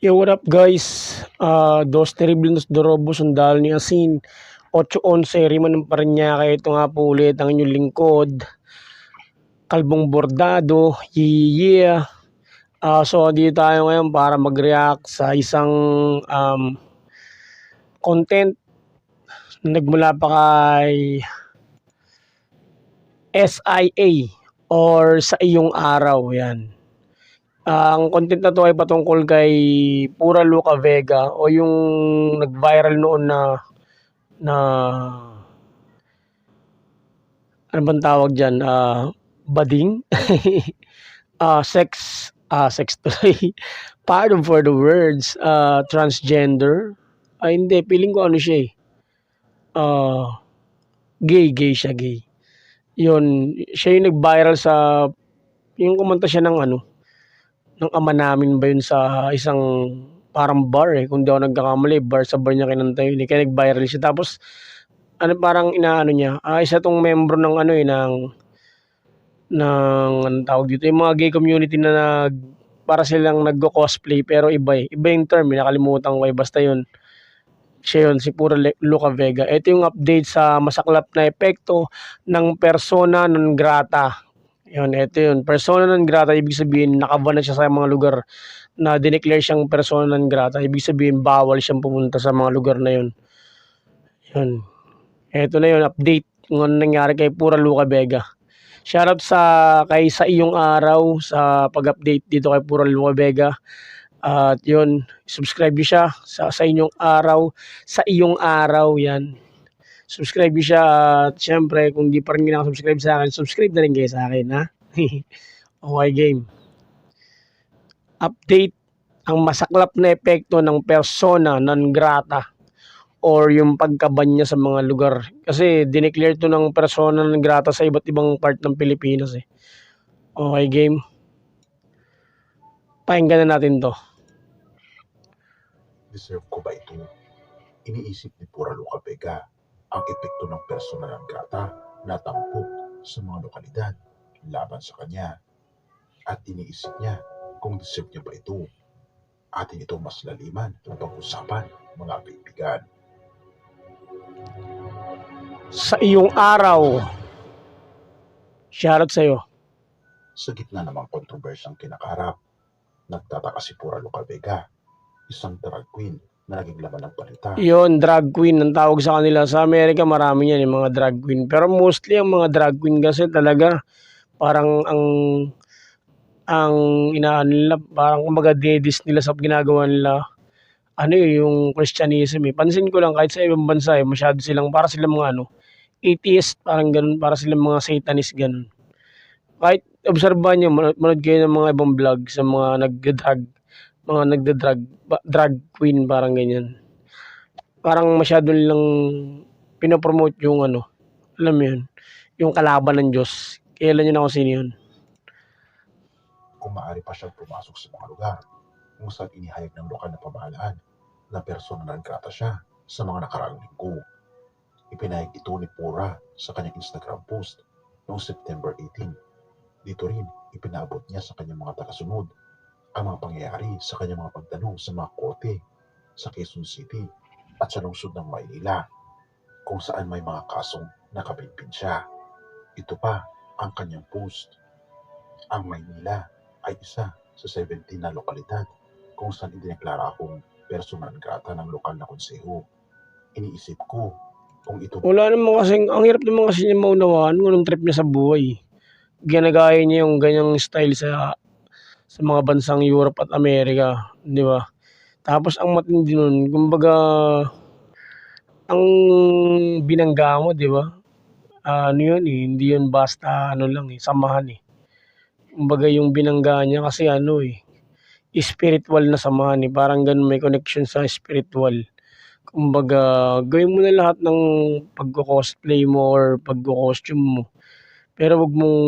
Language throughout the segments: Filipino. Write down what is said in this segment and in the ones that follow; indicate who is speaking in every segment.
Speaker 1: Yo, what up guys? Dos Terribles Dorobos, Sundalo ni Asin, 8-11, Rima ng Parañaque. Ito nga po ulit ang inyong lingkod, Kalbong Bordado, yeah. So, dito tayo ngayon para mag-react sa isang content na nagmula pa kay SIA or Sa Iyong Araw, yan. Ang content na to ay patungkol kay Pura Luca Vega o yung nag-viral noon na ano bang tawag diyan? Bading? Sex tuloy. Pardon for the words. Transgender. Hindi, feeling ko ano siya eh. Gay siya, gay. Yun, siya yung nag-viral sa yung kumanta siya ng ng ama namin ba yun sa isang parang bar eh. Kung di ako nagkakamali, bar sa bar niya kinanta yun eh. Kaya nag-viral siya. Tapos, parang inaano niya. Isa tong membro ng anong tawag dito, yung mga gay community na para silang naggo-cosplay pero iba eh. Iba yung term, nakalimutan ko eh. Basta yun. Siya yun, si Pura Luca Vega. Ito yung update sa masaklap na epekto ng persona non grata. Yun, ito yun. Persona non grata, ibig sabihin, nakaban na siya sa mga lugar na dineclare siyang persona non grata. Ibig sabihin, bawal siyang pumunta sa mga lugar na yun. Yun. Ito na yun, update kung ano nangyari kay Pura Luca Vega. Shoutout kay Sa Iyong Araw sa pag-update dito kay Pura Luca Vega. At yun, subscribe niyo siya sa Inyong Araw. Sa Iyong Araw, yan. Subscribe niyo siya at syempre kung di pa rin nakasubscribe sa akin, subscribe na rin kayo sa akin, ha? Okay, game. Update ang masaklap na epekto ng persona non grata or yung pagkaban niya sa mga lugar. Kasi dineclare to ng persona non grata sa iba't ibang part ng Pilipinas eh. Okay, game. Pakinggan na natin to.
Speaker 2: Deserve ko ba ito? Iniisip ni Pura Luca Vega ang epekto ng persona non grata na tampok sa mga lokalidad laban sa kanya. At iniisip niya kung deserve niya ba ito. Atin ito mas laliman na pag-usapan, mga kaibigan.
Speaker 1: Sa Iyong Araw. Shoutout sa'yo.
Speaker 2: Sa gitna namang kontrobersyang kinakaharap, nagtataka si Pura Luca Vega, isang drag queen na naging laman ng balita.
Speaker 1: Yun, drag queen ang tawag sa kanila. Sa Amerika marami yan yung mga drag queen. Pero mostly ang mga drag queen kasi talaga parang ang inaano nila, parang kumbaga dedis nila sa ginagawa nila. Yung Christianism eh. Pansin ko lang kahit sa ibang bansa eh, masyado silang, para silang mga atheist, parang ganun, para silang mga satanist ganun. Kahit obserbahan nyo, manood kayo ng mga ibang vlog sa mga drag queen, parang ganyan. Parang masyado nilang pinopromote yung alam mo yun, yung kalaban ng Diyos. Kailan yun ako sino yun?
Speaker 2: Kung maaari pa siyang pumasok sa mga lugar kung saan inihayag ng lokal na pamahalaan na persona non grata siya sa mga nakaraang linggo. Ipinahayag ito ni Pura sa kanyang Instagram post noong September 18. Dito rin, ipinaabot niya sa kanyang mga tagasunod ang mga pangyayari sa kanyang mga pagtanong sa mga korte sa Quezon City at sa lungsod ng Maynila kung saan may mga kasong nakabinbin siya. Ito pa ang kanyang post. Ang Maynila ay isa sa 17 na lokalidad kung saan idineklara akong persona non grata ng lokal na konseho. Iniisip ko kung ito...
Speaker 1: Wala naman kasing, ang hirap naman kasi niya maunawaan kung anong trip niya sa buhay. Ginagaya niya yung ganyang style sa mga bansang Europe at Amerika, di ba? Tapos ang matindi nun, kumbaga, ang binangga mo, di ba? Yun eh, hindi yun basta lang eh, samahan eh. Kumbaga yung binangga niya kasi spiritual na samahan eh. Parang ganun, may connection sa spiritual. Kumbaga, gawin mo na lahat ng pagko-cosplay mo or pagko-costume mo. Pero wag mong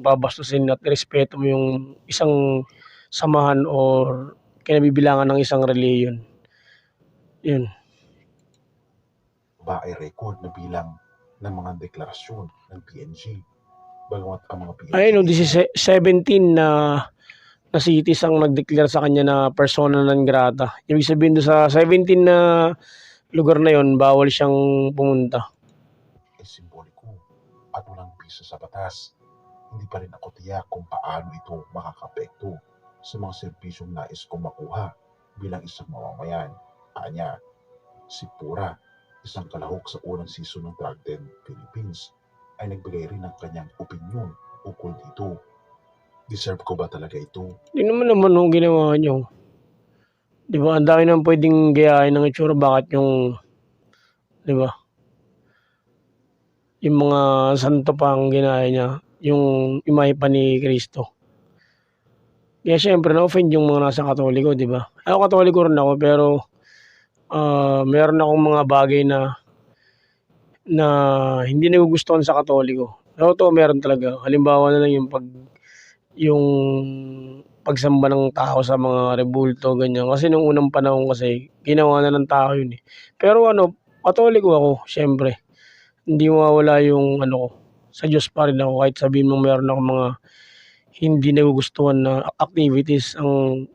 Speaker 1: babastusin at respeto mo yung isang samahan or kinabibilangan ng isang reliyon. Yun.
Speaker 2: Ba ay record na bilang ng mga deklarasyon ng PNG. Bagamat ang mga PNG...
Speaker 1: Ayun, 17 na na cities ang nag-declare sa kanya na persona non grata. Ibig sabihin doon sa 17 na lugar na yon, bawal siyang pumunta.
Speaker 2: Ay simboliko at walang bisa sa batas. Hindi pa rin ako tiyak kung paano ito makakapekto sa mga serbisyong nais kong makuha bilang isang mamamayan. Anya, si Pura, isang kalahok sa unang season ng Drag Den Philippines, ay nagbigay rin ng kanyang opinyon ukol dito. Deserve ko ba talaga ito?
Speaker 1: Hindi naman yung ginawa niyo. Di ba? Ang dami naman pwedeng gayahin ng itsura. Bakit yung, di ba? Yung mga santo pa ang ginaya niya. Yung imahe pa ni Cristo. Kaya syempre, na-offend yung mga nasa Katoliko, di ba? Ako Katoliko rin ako, pero meron akong mga bagay na hindi nagugustuhan sa Katoliko. Pero to meron talaga. Halimbawa na lang yung pagsamba ng tao sa mga rebulto, ganyan. Kasi nung unang panahon kasi, ginawa na ng tao yun eh. Pero Katoliko ako, syempre. Hindi mawawala yung ano ko. Sa Diyos pa rin ako, kahit sabihin mo meron akong mga hindi nagugustuhan na activities ang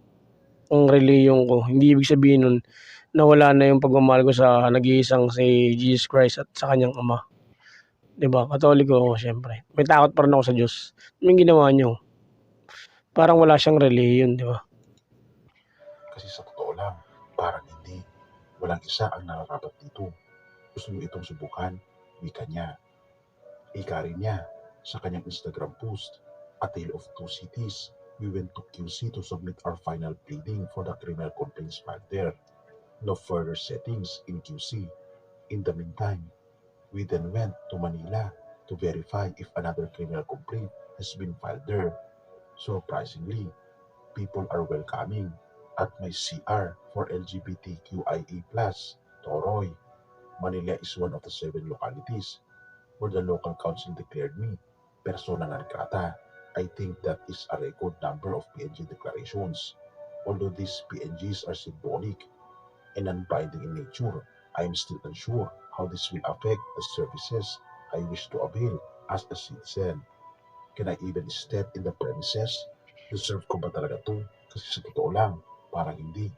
Speaker 1: reliyon ko. Hindi ibig sabihin nun na wala na yung pagmamahal ko sa nag-iisang si Jesus Christ at sa kanyang Ama. 'Di ba? Katoliko ako syempre. May takot pa rin ako sa Diyos. Anong ginawa niyo? Parang wala siyang reliyon, 'di ba?
Speaker 2: Kasi sa totoo lang, parang hindi. Walang isa ang nararapat dito. Gusto mo itong subukan? Wika niya. Ika rin niya sa kanyang Instagram post, A Tale of Two Cities. We went to QC to submit our final pleading for the criminal complaints filed there. No further settings in QC. In the meantime, we then went to Manila to verify if another criminal complaint has been filed there. Surprisingly, people are welcoming at my CR for LGBTQIA+. Toroy, Manila is one of the 7 localities where the local council declared me persona non grata. I think that is a record number of PNG declarations. Although these PNGs are symbolic and non-binding in nature, I am still unsure how this will affect the services I wish to avail as a citizen. Can I even step in the premises? Deserve ko ba talaga to? Kasi sa totoo lang, parang hindi.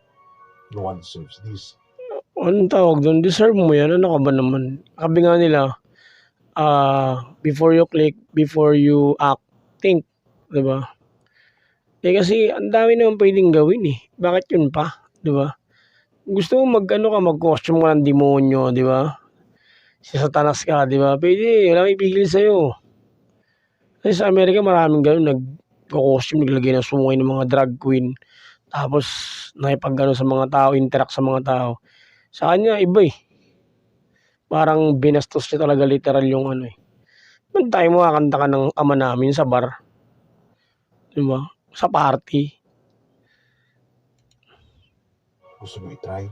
Speaker 2: No one deserves this.
Speaker 1: Anong tawag doon? Deserve mo yan. Ano ka ba naman? Sabi nga nila, before you click, before you act, think. 'Di ba? Kasi ang dami naman pwedeng gawin eh. Bakit yun pa? 'Di ba? Gusto mo mag-costume ka ng demonyo, 'di ba? Si Satanas ka, 'di ba? Pwede, walang ipigil sa'yo. Kasi sa Amerika maraming gano'n, nagko-costume, naglagay ng sungay ng mga drag queen. Tapos nakipag-ano sa mga tao, interact sa mga tao. Sa kanya iba eh. Parang binastos niya talaga literal yung ano eh. Ba't tayo makakanta ka ng Ama Namin sa bar? 'Di ba? Sa party.
Speaker 2: Gusto mo itry?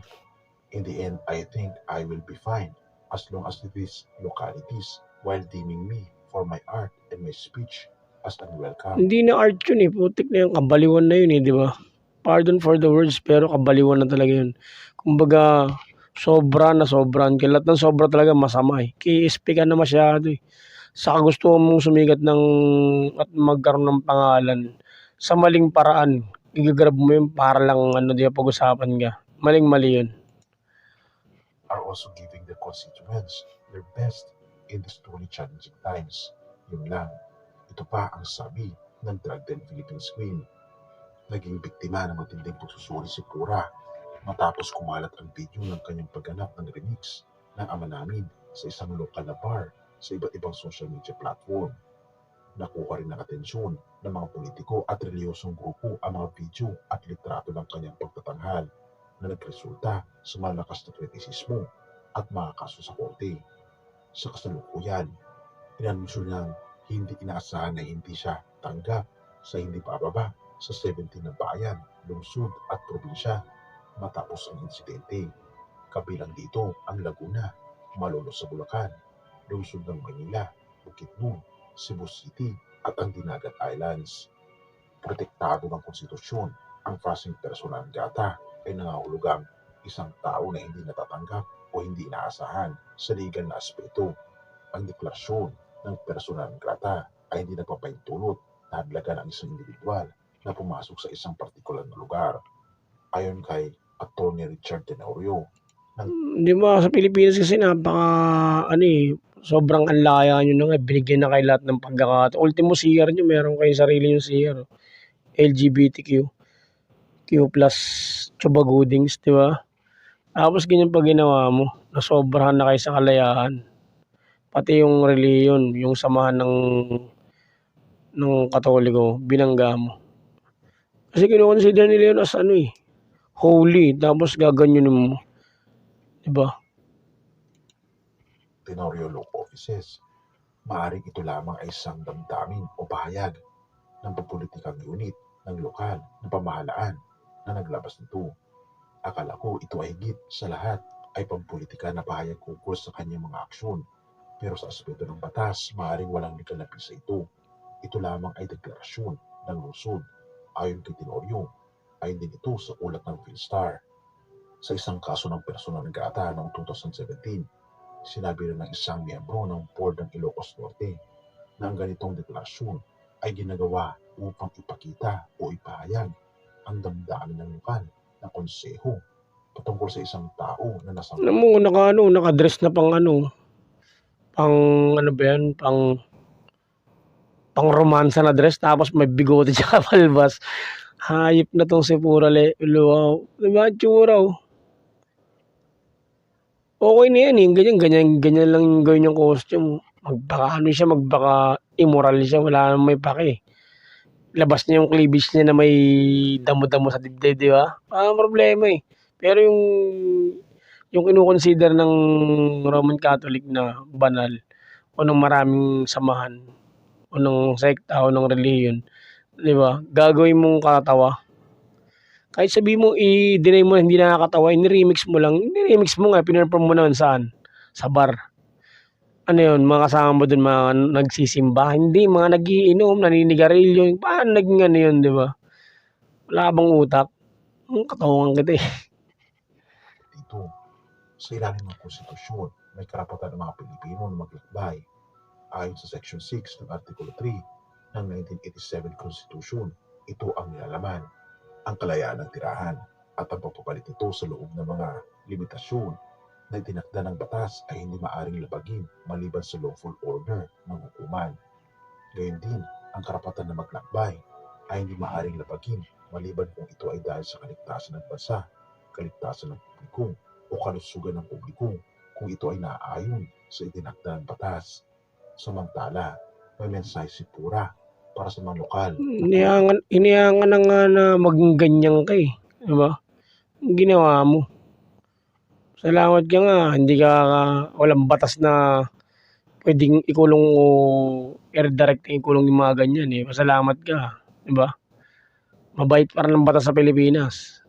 Speaker 2: In the end, I think I will be fine as long as these localities while deeming me for my art and my speech as unwelcome.
Speaker 1: Hindi na art yun eh. Putik na yung kabaliwan na yun eh, 'di ba? Pardon for the words, pero kabaliwan na talaga yun. Kumbaga, sobrahan. Kaya lahat ng sobra talaga masama eh. KSP ka na masyado eh. Sa gusto mong sumigat at magkaroon ng pangalan sa maling paraan. Igagrab mo yun para lang di ba, pag-usapan ka. Maling-mali yun.
Speaker 2: Are also giving the constituents their best in these truly challenging times. Yun lang. Ito pa ang sabi ng Drag Den Philippines Queen. Naging biktima ng matinding pagsusuri si Pura matapos kumalat ang video ng kanyang pagganap ng remix ng Ama Namin sa isang lokal na bar sa iba't ibang social media platform. Nakuha rin ng atensyon ng mga politiko at reliyosong grupo ang mga video at litrato ng kanyang pagtatanghal na nagresulta sa malakas na kritisismo at mga kaso sa korte. Sa kasalukuyan, inanunsyo niyang hindi inaasahan na hindi siya tanggap sa hindi pababa sa 17 na bayan, lungsod at probinsya matapos ang insidente. Kabilang dito ang Laguna, Malolos sa Bulacan, lungsod ng Manila, Bukidnon, Cebu City at ang Dinagat Islands. Protektado ng konstitusyon, ang fraseng persona non grata ay nangahulugang isang tao na hindi natatanggap o hindi inaasahan sa legal na aspeto. Ang deklarasyon ng persona non grata ay hindi nagpapahintulot na hadlagan ang isang individual na pumasok sa isang partikular na lugar. Ayon kay Atty. Richard Tenorio,
Speaker 1: Di ba sa Pilipinas kasi sobrang anlaya nyo na nga, binigyan na kayo lahat ng pagkakataon. Ultimo CR nyo, meron kayo sarili yung CR. LGBTQ, Q plus Chubagudings, di ba? Tapos ganyan pa ginawa mo, nasobrahan na kayo sa kalayaan. Pati yung reliyon, yung samahan ng Katoliko, binangga mo. Kasi kinoconsider nila yun as holy, tapos gaganyanin mo. Diba?
Speaker 2: Tenorio Law Offices, maaaring ito lamang ay isang damdamin o pahayag ng papolitikang unit ng lokal na pamahalaan na naglabas nito. Akala ko ito ay higit sa lahat ay pampolitika na pahayag ukol sa kanyang mga aksyon. Pero sa aspeto ng batas, maaaring walang nikalapit sa ito. Ito lamang ay deklarasyon ng lungsod. Ayon kay Tenorio, ayon din ito sa ulat ng Philstar. Sa isang kaso ng personal ng Gata noong 2017, sinabi rin ng isang miyembro ng board ng Ilocos Norte na ang ganitong deklarasyon ay ginagawa upang ipakita o ipahayag ang damdamin ng lokal na konseho patungkol sa isang tao na nasa
Speaker 1: Alam mo, nakadress na pang romansa na dress, tapos may bigote tsaka palbas. Hayop na tong si Pura Luaw. Diba, tsura oh. Okay na yan eh. Ganyan lang yung gawin yung costume. Magbaka immoral siya. Wala namang may pake. Labas niya yung cleavage niya na may damo-damo sa dibdib, di ba? Problema eh. Pero yung kinukonsider ng Roman Catholic na banal o ng maraming samahan o ng sekta o ng reliyon, di ba? Gagawin mong katawa. Kahit sabi mo, i-deny mo na hindi nakakatawa, ni-remix mo lang. Ni-remix mo nga, pinirperform mo naman saan? Sa bar. Ano yun, mga kasama mo dun, mga nagsisimba. Hindi, mga nagiinom, naninigarilyo. Paano naging yun, di ba? Wala bang utak? Katawan kita eh.
Speaker 2: dito. Sa ilalim ng konstitusyon, may karapatan ng mga Pilipino na maglakbay. Ayon sa Section 6 ng Artikulo 3 ng 1987 Constitution, ito ang nilalaman, ang kalayaan ng tirahan at ang pagpapalit nito sa loob ng mga limitasyon na itinakda ng batas ay hindi maaring labagin maliban sa lawful order ng hukuman. Gayon din, ang karapatan na maglakbay ay hindi maaring labagin maliban kung ito ay dahil sa kaligtasan ng bansa, kaligtasan ng publiko o kalusugan ng publiko kung ito ay naaayon sa itinakda ng batas. Samantala, may mensahe si Pura para sa mga lokal.
Speaker 1: Inihangan na nga na maging ganyan ka eh. Diba? Ang ginawa mo. Salamat ka nga. Hindi ka, walang batas na pwedeng ikulong o air-direct ikulong yung mga ganyan eh. Pasalamat ka. Diba? Mabait pa rin ang batas sa Pilipinas.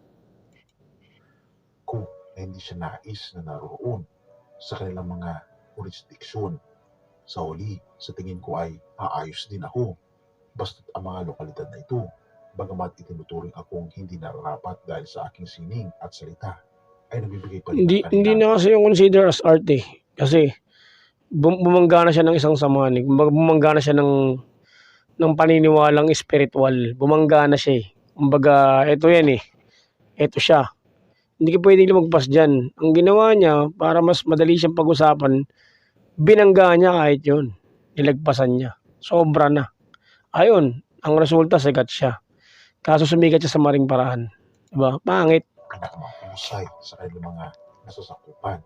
Speaker 2: Kung hindi siya nais na naroon sa kanilang mga jurisdiksyon. Sa huli, sa tingin ko ay aayos din ako. Basta't ang mga lokalidad na ito, bagamat itinuturing akong hindi nararapat dahil sa aking sining at salita, ay nagbibigay pa rin
Speaker 1: Hindi na kasi yung consider as art eh. Kasi bumangga na siya ng isang samahan eh. Bumangga na siya ng paniniwalang spiritual. Bumangga na siya eh. Kumbaga, ito yan eh. Ito siya. Hindi ka pwedeng lumagpas dyan. Ang ginawa niya, para mas madali siyang pag-usapan, binangga niya kahit yun. Nilagpasan niya. Sobra na. Ayun, ang resulta, sigat siya. Kaso sumikat siya sa maring paraan. Diba? Pangit.
Speaker 2: Pinakamahusay sa kanilang mga nasasakupan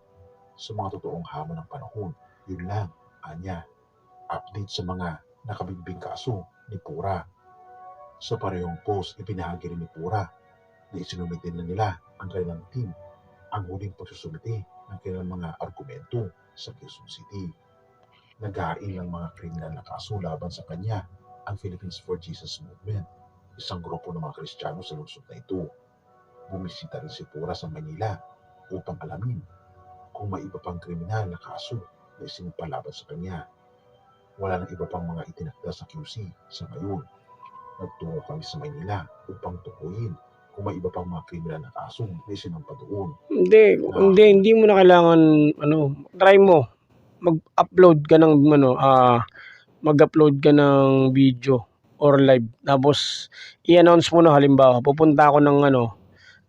Speaker 2: sa mga totoong hamon ng panahon. Yun lang, anya. Update sa mga nakabigbing kaso ni Pura. Sa parehong post, ipinahagi rin ni Pura na isinumite na nila ang kanilang team ang huling pagsusumite ng kanilang mga argumento sa Quezon City. Naghain ng mga kriminal na kaso laban sa kanya ang Philippines for Jesus Movement, isang grupo ng mga Kristiyano sa lungsod na ito. Bumisita rin si Pura sa Manila upang alamin kung may iba pang kriminal na kaso na isinumpa laban sa kanya. Wala nang iba pang mga itinakda sa QC sa ngayon. Nagtungo kami sa Manila upang tukuyin kung may iba pang mga kriminal na kaso na isinumpa doon.
Speaker 1: Hindi mo na kailangan, try mo. Mag-upload ka ng, mag-upload ka ng video or live. Tapos i-announce mo na halimbawa pupunta ako ng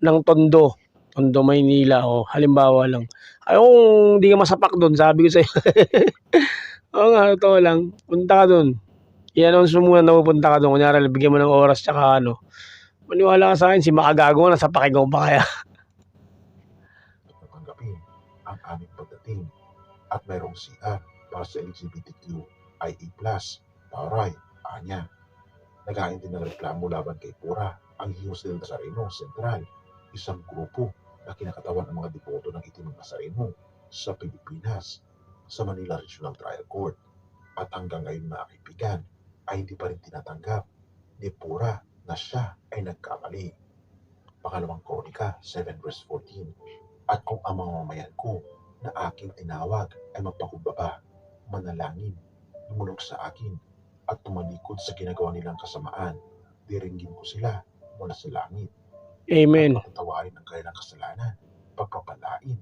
Speaker 1: ng Tondo, Maynila o halimbawa lang. Ay kung hindi ka masapak doon, sabi ko sa'yo. Oo nga, totoo lang. Punta ka doon. I-announce mo muna na pupunta ka doon. Kunyari, bigyan mo ng oras tsaka maniwala ka sa akin, si makagago na sa pakigaw pa kaya.
Speaker 2: At natanggapin ang aming pagdating at mayroong CR para sa LGBTQIA+. Taray, anya. Naghain din ng reklamo laban kay Pura, ang Hiyos del Nazareno Central, isang grupo na kinakatawan ng mga deboto ng Itim ng Nazareno sa Pilipinas sa Manila Regional Trial Court. At hanggang ngayon mga kaibigan ay hindi pa rin tinatanggap ni Pura na siya ay nagkamali. Pangalawang Kronika 7:14. At kung ang mga mamayan ko na aking tinawag ay magpakumbaba, manalangin, lumulog sa akin, at tumalikod sa ginagawa nilang kasamaan, diringgin ko sila mula sa langit.
Speaker 1: Amen.
Speaker 2: At patatawarin ang kanilang kasalanan, pagpapalain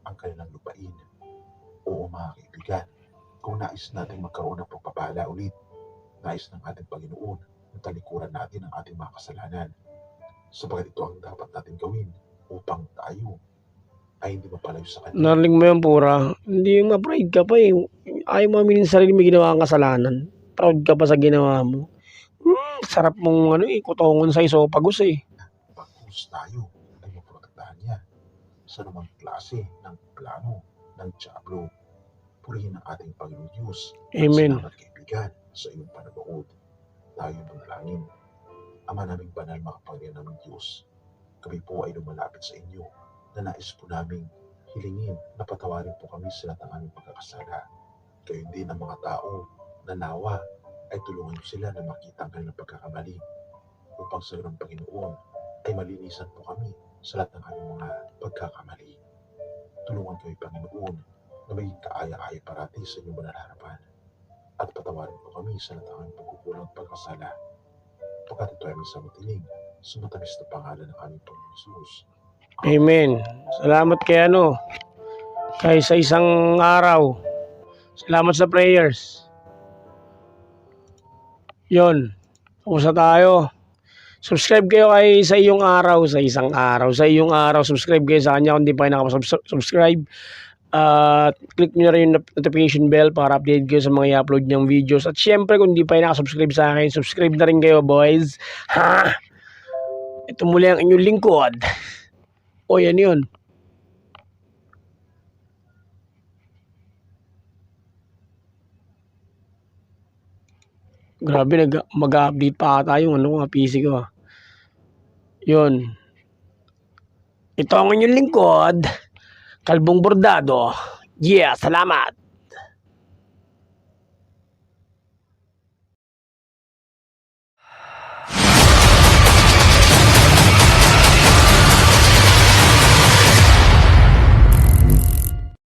Speaker 2: ang kanilang lupain. Oo mga kaibigan, kung nais natin magkaroon ng pagpapala ulit, nais ng ating Panginoon na talikuran natin ang ating mga kasalanan. Sapagat ito ang dapat natin gawin upang tayo ay hindi mapalayo sa kanya.
Speaker 1: Narinig mo yan, Pura. Hindi ma-pride ka pa eh. Ayaw mo aminin sa sarili may ginawa kang kasalanan. Proud ka pa sa ginawa mo. Sarap mong kutongon sa isopagos eh.
Speaker 2: Pagkus tayo ay maprotektahan niya sa namang klase ng plano ng Diablo. Purihin ang ating Panginoon Diyos.
Speaker 1: Amen.
Speaker 2: Salamat kaibigan sa iyong panonood. Tayo manalangin. Ama naming banal, makapangyarihan naming Diyos, kami po ay lumalapit sa inyo na nais po naming hilingin na patawarin po kami sa lahat ng aming pagkakasala. Gayon din ang mga tao na nawa ay tulungan niyo sila na makita ang kanilang pagkakamali upang sa ng Panginoon ay malinisan po kami sa lahat ng aming mga pagkakamali. Tulungan kami, Panginoon, na maging kaaya-aya parati sa inyong banal harapan at patawarin po kami sa lahat ng aming pagkukulang at pagkasala. Pagkat ito ay aming samutiling sa matamis na pangalan ng aming Panginoon Jesus.
Speaker 1: Amen. Salamat kay sa isang araw. Salamat sa prayers. Yon. Tapos na tayo. Subscribe kayo kay sa iyong araw, sa isang araw. Sa iyong araw, subscribe kayo sa kanya kung di pa kayo nakapag-subscribe. At click nyo na rin yung notification bell para update kayo sa mga i-upload niyang videos. At syempre kung di pa kayo nakasubscribe sa akin, subscribe na rin kayo boys. Ha? Ito muli ang inyong lingkod. O yan yun. Grabe, mag-update pa ata yung PC ko. Yun. Ito ang inyong lingkod. Kalbong Bordado. Yeah, salamat.